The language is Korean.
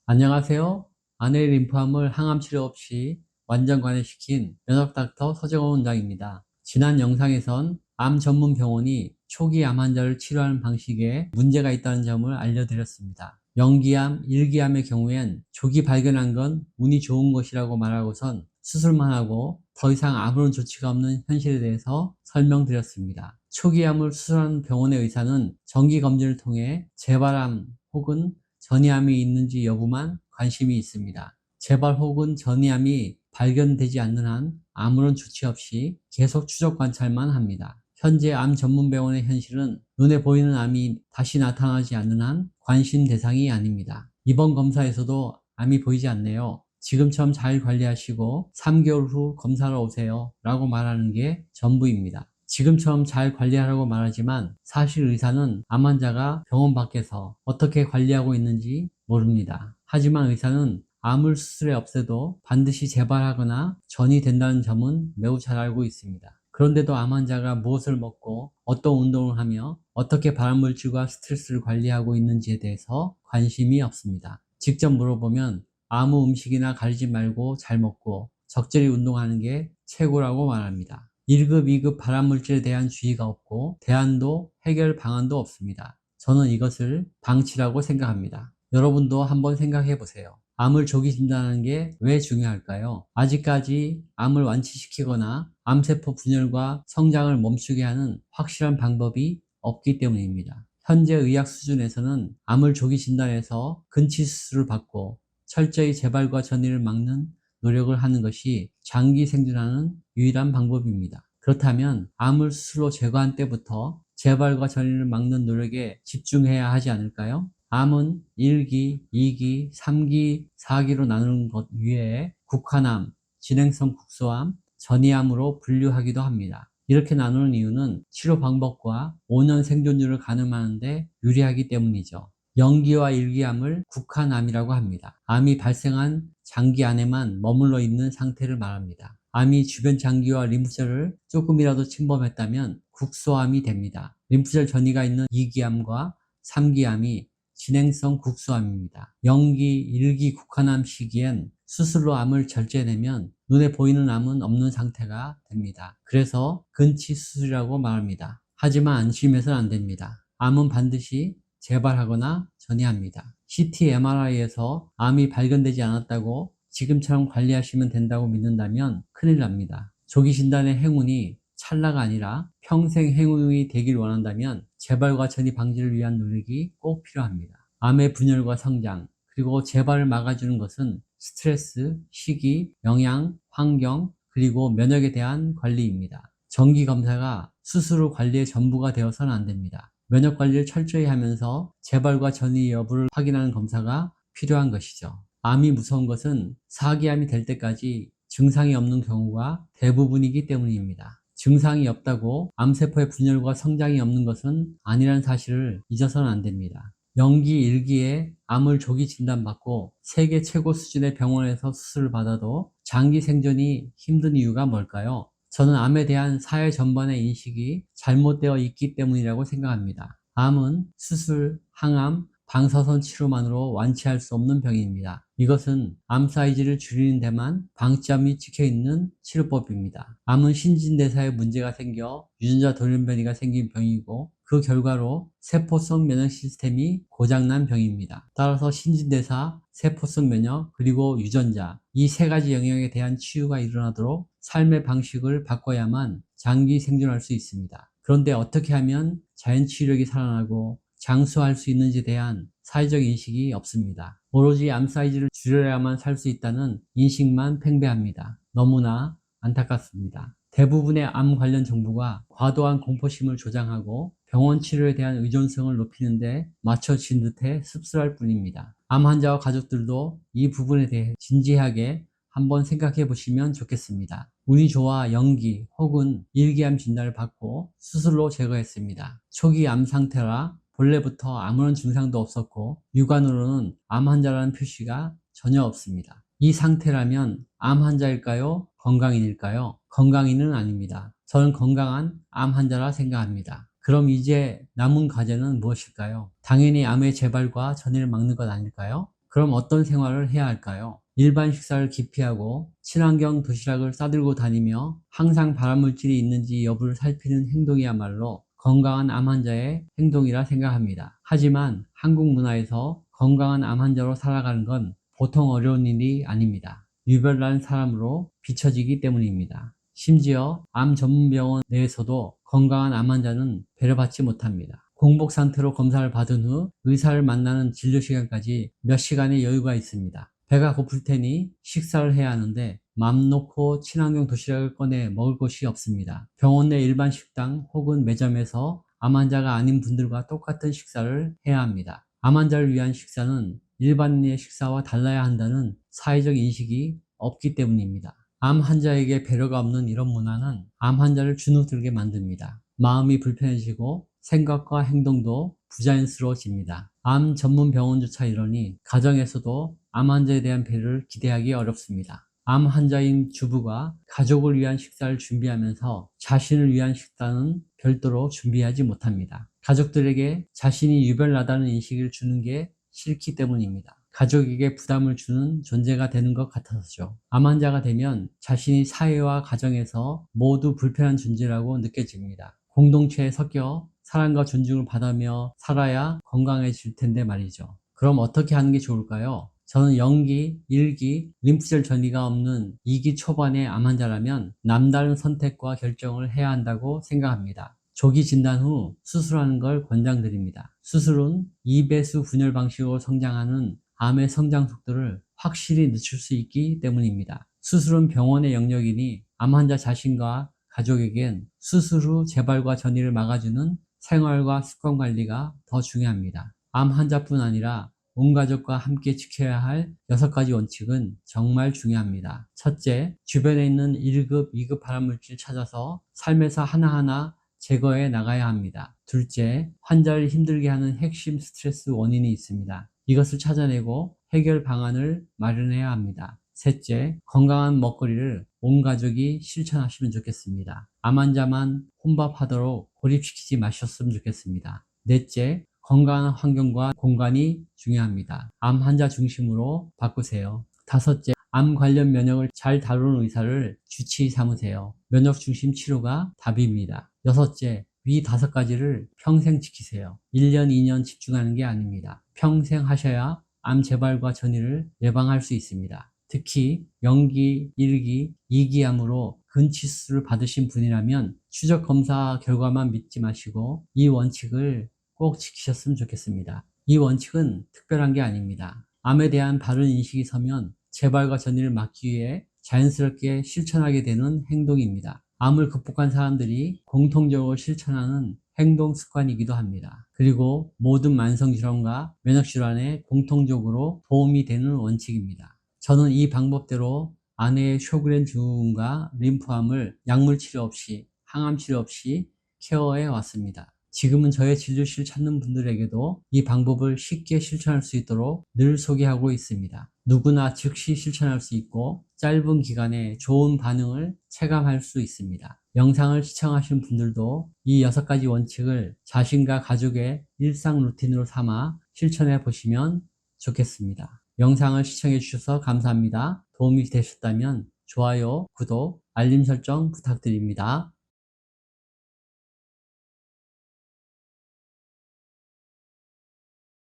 안녕하세요. 아내의 림프암을 항암 치료 없이 완전 관해시킨 면역닥터 서정원 원장입니다. 지난 영상에선 암 전문 병원이 초기 암 환자를 치료하는 방식에 문제가 있다는 점을 알려드렸습니다. 영기암, 일기암의 경우엔 조기 발견한 건 운이 좋은 것이라고 말하고선 수술만 하고 더 이상 아무런 조치가 없는 현실에 대해서 설명드렸습니다. 초기암을 수술하는 병원의 의사는 정기검진을 통해 재발암 혹은 전이암이 있는지 여부만 관심이 있습니다. 재발 혹은 전이암이 발견되지 않는 한 아무런 조치 없이 계속 추적 관찰만 합니다. 현재 암 전문병원의 현실은 눈에 보이는 암이 다시 나타나지 않는 한 관심 대상이 아닙니다. 이번 검사에서도 암이 보이지 않네요. 지금처럼 잘 관리하시고 3개월 후 검사하러 오세요 라고 말하는 게 전부입니다. 지금처럼 잘 관리하라고 말하지만 사실 의사는 암 환자가 병원 밖에서 어떻게 관리하고 있는지 모릅니다. 하지만 의사는 암을 수술해 없애도 반드시 재발하거나 전이 된다는 점은 매우 잘 알고 있습니다. 그런데도 암 환자가 무엇을 먹고 어떤 운동을 하며 어떻게 발암물질과 스트레스를 관리하고 있는지에 대해서 관심이 없습니다. 직접 물어보면 아무 음식이나 가리지 말고 잘 먹고 적절히 운동하는 게 최고라고 말합니다. 1급, 2급 발암물질에 대한 주의가 없고 대안도 해결 방안도 없습니다. 저는 이것을 방치라고 생각합니다. 여러분도 한번 생각해 보세요. 암을 조기 진단하는 게 왜 중요할까요? 아직까지 암을 완치시키거나 암세포 분열과 성장을 멈추게 하는 확실한 방법이 없기 때문입니다. 현재 의학 수준에서는 암을 조기 진단해서 근치 수술을 받고 철저히 재발과 전이를 막는 노력을 하는 것이 장기 생존하는 유일한 방법입니다. 그렇다면 암을 스스로 제거한 때부터 재발과 전이를 막는 노력에 집중해야 하지 않을까요? 암은 1기, 2기, 3기, 4기로 나누는 것 외에 국화암, 진행성 국소암, 전이암으로 분류하기도 합니다. 이렇게 나누는 이유는 치료 방법과 5년 생존율을 가늠하는 데 유리하기 때문이죠. 영기와 일기암을 국한암이라고 합니다. 암이 발생한 장기 안에만 머물러 있는 상태를 말합니다. 암이 주변 장기와 림프절을 조금이라도 침범했다면 국소암이 됩니다. 림프절 전이가 있는 2기암과 3기암이 진행성 국소암입니다. 영기, 일기 국한암 시기엔 수술로 암을 절제해내면 눈에 보이는 암은 없는 상태가 됩니다. 그래서 근치 수술이라고 말합니다. 하지만 안심해서는 안 됩니다. 암은 반드시 재발하거나 전이합니다. CT, MRI에서 암이 발견되지 않았다고 지금처럼 관리하시면 된다고 믿는다면 큰일 납니다. 조기 진단의 행운이 찰나가 아니라 평생 행운이 되길 원한다면 재발과 전이 방지를 위한 노력이 꼭 필요합니다. 암의 분열과 성장, 그리고 재발을 막아주는 것은 스트레스, 식이, 영양, 환경, 그리고 면역에 대한 관리입니다. 정기검사가 수술 후 관리의 전부가 되어서는 안 됩니다. 면역 관리를 철저히 하면서 재발과 전이 여부를 확인하는 검사가 필요한 것이죠. 암이 무서운 것은 4기암이 될 때까지 증상이 없는 경우가 대부분이기 때문입니다. 증상이 없다고 암세포의 분열과 성장이 없는 것은 아니라는 사실을 잊어서는 안 됩니다. 영기 1기에 암을 조기 진단받고 세계 최고 수준의 병원에서 수술을 받아도 장기 생존이 힘든 이유가 뭘까요? 저는 암에 대한 사회 전반의 인식이 잘못되어 있기 때문이라고 생각합니다. 암은 수술, 항암, 방사선 치료만으로 완치할 수 없는 병입니다. 이것은 암 사이즈를 줄이는 데만 방점이 찍혀있는 치료법입니다. 암은 신진대사에 문제가 생겨 유전자 돌연변이가 생긴 병이고 그 결과로 세포성 면역 시스템이 고장난 병입니다. 따라서 신진대사, 세포성 면역, 그리고 유전자 이 세 가지 영역에 대한 치유가 일어나도록 삶의 방식을 바꿔야만 장기 생존할 수 있습니다. 그런데 어떻게 하면 자연 치유력이 살아나고 장수할 수 있는지에 대한 사회적 인식이 없습니다. 오로지 암 사이즈를 줄여야만 살 수 있다는 인식만 팽배합니다. 너무나 안타깝습니다. 대부분의 암 관련 정보가 과도한 공포심을 조장하고 병원 치료에 대한 의존성을 높이는데 맞춰진 듯해 씁쓸할 뿐입니다. 암 환자와 가족들도 이 부분에 대해 진지하게 한번 생각해 보시면 좋겠습니다. 운이 좋아 영기 혹은 일기암 진단을 받고 수술로 제거했습니다. 초기 암 상태라 본래부터 아무런 증상도 없었고 육안으로는 암 환자라는 표시가 전혀 없습니다. 이 상태라면 암 환자일까요? 건강인일까요? 건강인은 아닙니다. 저는 건강한 암 환자라 생각합니다. 그럼 이제 남은 과제는 무엇일까요? 당연히 암의 재발과 전이를 막는 것 아닐까요? 그럼 어떤 생활을 해야 할까요? 일반 식사를 기피하고 친환경 도시락을 싸들고 다니며 항상 발암물질이 있는지 여부를 살피는 행동이야말로 건강한 암 환자의 행동이라 생각합니다. 하지만 한국 문화에서 건강한 암 환자로 살아가는 건 보통 어려운 일이 아닙니다. 유별난 사람으로 비춰지기 때문입니다. 심지어 암 전문병원 내에서도 건강한 암 환자는 배려받지 못합니다. 공복 상태로 검사를 받은 후 의사를 만나는 진료 시간까지 몇 시간의 여유가 있습니다. 배가 고플 테니 식사를 해야 하는데 맘 놓고 친환경 도시락을 꺼내 먹을 곳이 없습니다. 병원 내 일반 식당 혹은 매점에서 암 환자가 아닌 분들과 똑같은 식사를 해야 합니다. 암 환자를 위한 식사는 일반인의 식사와 달라야 한다는 사회적 인식이 없기 때문입니다. 암 환자에게 배려가 없는 이런 문화는 암 환자를 주눅들게 만듭니다. 마음이 불편해지고 생각과 행동도 부자연스러워집니다. 암 전문 병원조차 이러니 가정에서도 암 환자에 대한 배려를 기대하기 어렵습니다. 암 환자인 주부가 가족을 위한 식사를 준비하면서 자신을 위한 식사는 별도로 준비하지 못합니다. 가족들에게 자신이 유별나다는 인식을 주는 게 싫기 때문입니다. 가족에게 부담을 주는 존재가 되는 것 같아서죠. 암 환자가 되면 자신이 사회와 가정에서 모두 불편한 존재라고 느껴집니다. 공동체에 섞여 사랑과 존중을 받으며 살아야 건강해질 텐데 말이죠. 그럼 어떻게 하는 게 좋을까요? 저는 연기, 1기, 림프절 전이가 없는 2기 초반의 암 환자라면 남다른 선택과 결정을 해야 한다고 생각합니다. 조기 진단 후 수술하는 걸 권장드립니다. 수술은 2배수 분열 방식으로 성장하는 암의 성장 속도를 확실히 늦출 수 있기 때문입니다. 수술은 병원의 영역이니 암 환자 자신과 가족에겐 수술 후 재발과 전이를 막아주는 생활과 습관 관리가 더 중요합니다. 암 환자뿐 아니라 온 가족과 함께 지켜야 할 6가지 원칙은 정말 중요합니다. 첫째, 주변에 있는 1급, 2급 발암물질 찾아서 삶에서 하나하나 제거해 나가야 합니다. 둘째, 환자를 힘들게 하는 핵심 스트레스 원인이 있습니다. 이것을 찾아내고 해결 방안을 마련해야 합니다. 셋째, 건강한 먹거리를 온 가족이 실천하시면 좋겠습니다. 암 환자만 혼밥하도록 고립시키지 마셨으면 좋겠습니다. 넷째, 건강한 환경과 공간이 중요합니다. 암 환자 중심으로 바꾸세요. 다섯째, 암 관련 면역을 잘 다루는 의사를 주치의 삼으세요. 면역 중심 치료가 답입니다. 여섯째, 위 5가지를 평생 지키세요. 1년, 2년 집중하는 게 아닙니다. 평생 하셔야 암 재발과 전이를 예방할 수 있습니다. 특히 연기, 1기, 2기 암으로 근치수술을 받으신 분이라면 추적 검사 결과만 믿지 마시고 이 원칙을 꼭 지키셨으면 좋겠습니다. 이 원칙은 특별한 게 아닙니다. 암에 대한 바른 인식이 서면 재발과 전이를 막기 위해 자연스럽게 실천하게 되는 행동입니다. 암을 극복한 사람들이 공통적으로 실천하는 행동 습관이기도 합니다. 그리고 모든 만성질환과 면역질환에 공통적으로 도움이 되는 원칙입니다. 저는 이 방법대로 아내의 쇼그렌 증후군과 림프암을 약물 치료 없이, 항암 치료 없이 케어해 왔습니다. 지금은 저의 진료실을 찾는 분들에게도 이 방법을 쉽게 실천할 수 있도록 늘 소개하고 있습니다. 누구나 즉시 실천할 수 있고 짧은 기간에 좋은 반응을 체감할 수 있습니다. 영상을 시청하신 분들도 이 6가지 원칙을 자신과 가족의 일상 루틴으로 삼아 실천해 보시면 좋겠습니다. 영상을 시청해 주셔서 감사합니다. 도움이 되셨다면 좋아요, 구독, 알림 설정 부탁드립니다.